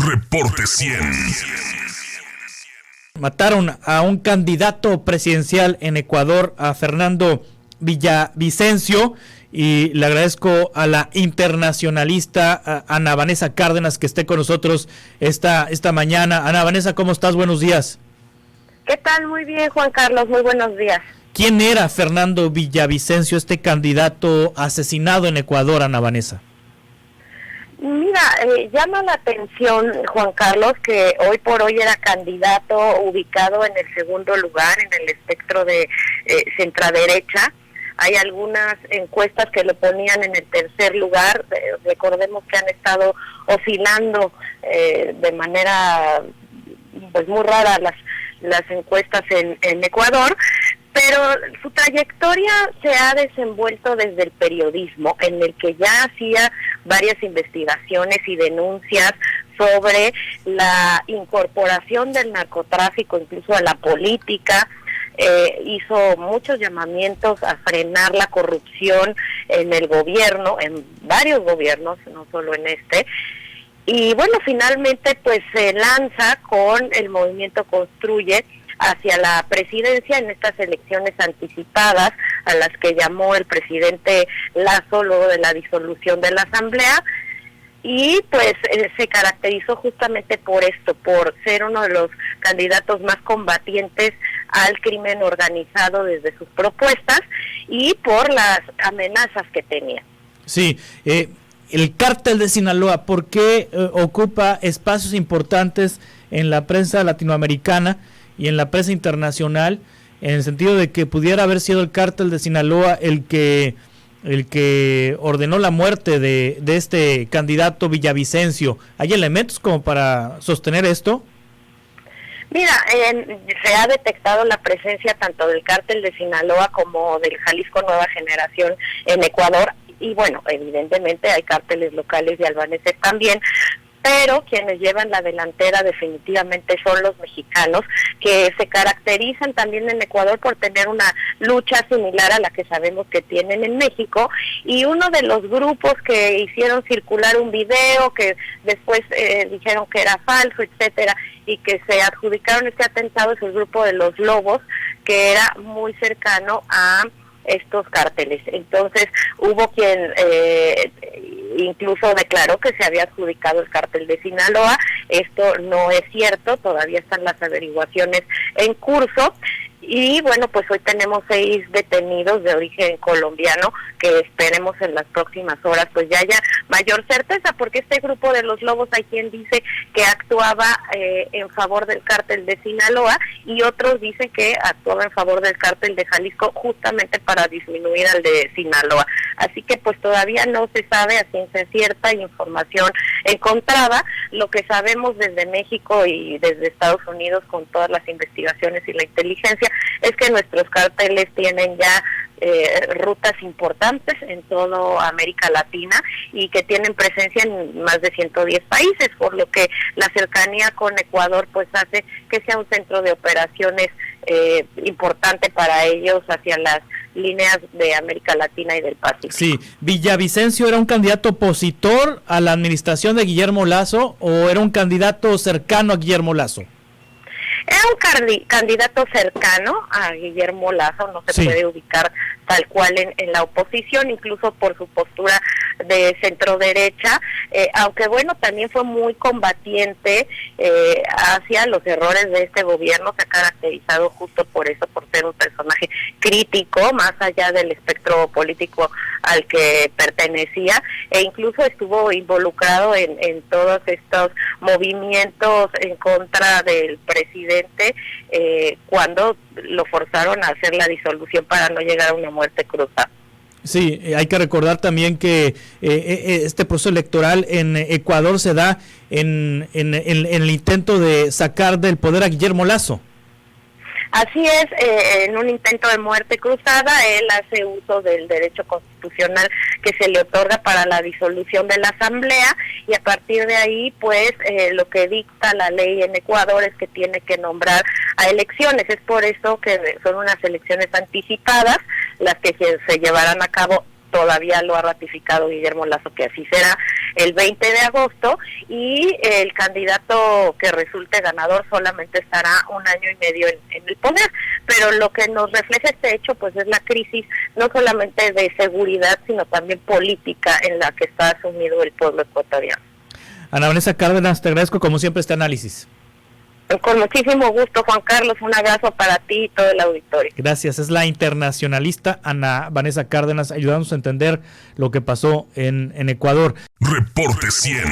Reporte 100. Mataron a un candidato presidencial en Ecuador, a Fernando Villavicencio, y le agradezco a la internacionalista Ana Vanessa Cárdenas que esté con nosotros esta mañana. Ana Vanessa, ¿cómo estás? Buenos días. ¿Qué tal? Muy bien, Juan Carlos, muy buenos días. ¿Quién era Fernando Villavicencio, este candidato asesinado en Ecuador, Ana Vanessa? Mira, llama la atención, Juan Carlos, que hoy por hoy era candidato ubicado en el segundo lugar en el espectro de centraderecha. Hay algunas encuestas que lo ponían en el tercer lugar. Recordemos que han estado oscilando de manera pues muy rara las encuestas en Ecuador, pero su trayectoria se ha desenvuelto desde el periodismo, en el que ya hacía varias investigaciones y denuncias sobre la incorporación del narcotráfico incluso a la política. Hizo muchos llamamientos a frenar la corrupción en el gobierno, en varios gobiernos, no solo en este. Y bueno, finalmente pues se lanza con el movimiento Construye hacia la presidencia en estas elecciones anticipadas a las que llamó el presidente Lazo luego de la disolución de la Asamblea. Y pues se caracterizó justamente por esto, por ser uno de los candidatos más combatientes al crimen organizado desde sus propuestas y por las amenazas que tenía. Sí, el cártel de Sinaloa, ¿por qué ocupa espacios importantes en la prensa latinoamericana y en la prensa internacional, en el sentido de que pudiera haber sido el cártel de Sinaloa el que ordenó la muerte de este candidato Villavicencio? ¿Hay elementos como para sostener esto? Mira, se ha detectado la presencia tanto del cártel de Sinaloa como del Jalisco Nueva Generación en Ecuador, y bueno, evidentemente hay cárteles locales y albaneses también, pero quienes llevan la delantera definitivamente son los mexicanos, que se caracterizan también en Ecuador por tener una lucha similar a la que sabemos que tienen en México. Y uno de los grupos que hicieron circular un video que después dijeron que era falso, etcétera, y que se adjudicaron este atentado es el grupo de los Lobos, que era muy cercano a estos cárteles. Entonces hubo quien incluso declaró que se había adjudicado el cártel de Sinaloa. Esto no es cierto, todavía están las averiguaciones en curso. Y bueno, pues hoy tenemos 6 detenidos de origen colombiano que esperemos en las próximas horas pues ya haya mayor certeza, porque este grupo de los Lobos hay quien dice que actuaba en favor del cártel de Sinaloa y otros dicen que actuaba en favor del cártel de Jalisco justamente para disminuir al de Sinaloa. Así que pues todavía no se sabe a ciencia cierta, información encontrada. Lo que sabemos desde México y desde Estados Unidos con todas las investigaciones y la inteligencia es que nuestros cárteles tienen ya rutas importantes en toda América Latina y que tienen presencia en más de 110 países, por lo que la cercanía con Ecuador pues hace que sea un centro de operaciones importante para ellos hacia las líneas de América Latina y del Pacífico. Sí, ¿Villavicencio era un candidato opositor a la administración de Guillermo Lazo o era un candidato cercano a Guillermo Lazo? Era un candidato cercano a Guillermo Lazo, no se puede ubicar tal cual en la oposición, incluso por su postura de centro derecha, aunque bueno, también fue muy combatiente hacia los errores de este gobierno. Se ha caracterizado justo por eso, por ser un personaje crítico, más allá del espectro político al que pertenecía, e incluso estuvo involucrado en todos estos movimientos en contra del presidente cuando lo forzaron a hacer la disolución para no llegar a una muerte cruzada. Sí, hay que recordar también que este proceso electoral en Ecuador se da en el intento de sacar del poder a Guillermo Lazo. Así es, en un intento de muerte cruzada, él hace uso del derecho constitucional que se le otorga para la disolución de la Asamblea, y a partir de ahí, pues, lo que dicta la ley en Ecuador es que tiene que nombrar a elecciones. Es por eso que son unas elecciones anticipadas, las que se llevarán a cabo todavía lo ha ratificado Guillermo Lasso que así será el 20 de agosto, y el candidato que resulte ganador solamente estará un año y medio en el poder. Pero lo que nos refleja este hecho pues es la crisis no solamente de seguridad, sino también política en la que está sumido el pueblo ecuatoriano. Ana Vanessa Cárdenas, te agradezco como siempre este análisis. Con muchísimo gusto, Juan Carlos, un abrazo para ti y todo el auditorio. Gracias, es la internacionalista Ana Vanessa Cárdenas, ayudándonos a entender lo que pasó en Ecuador. Reporte 100.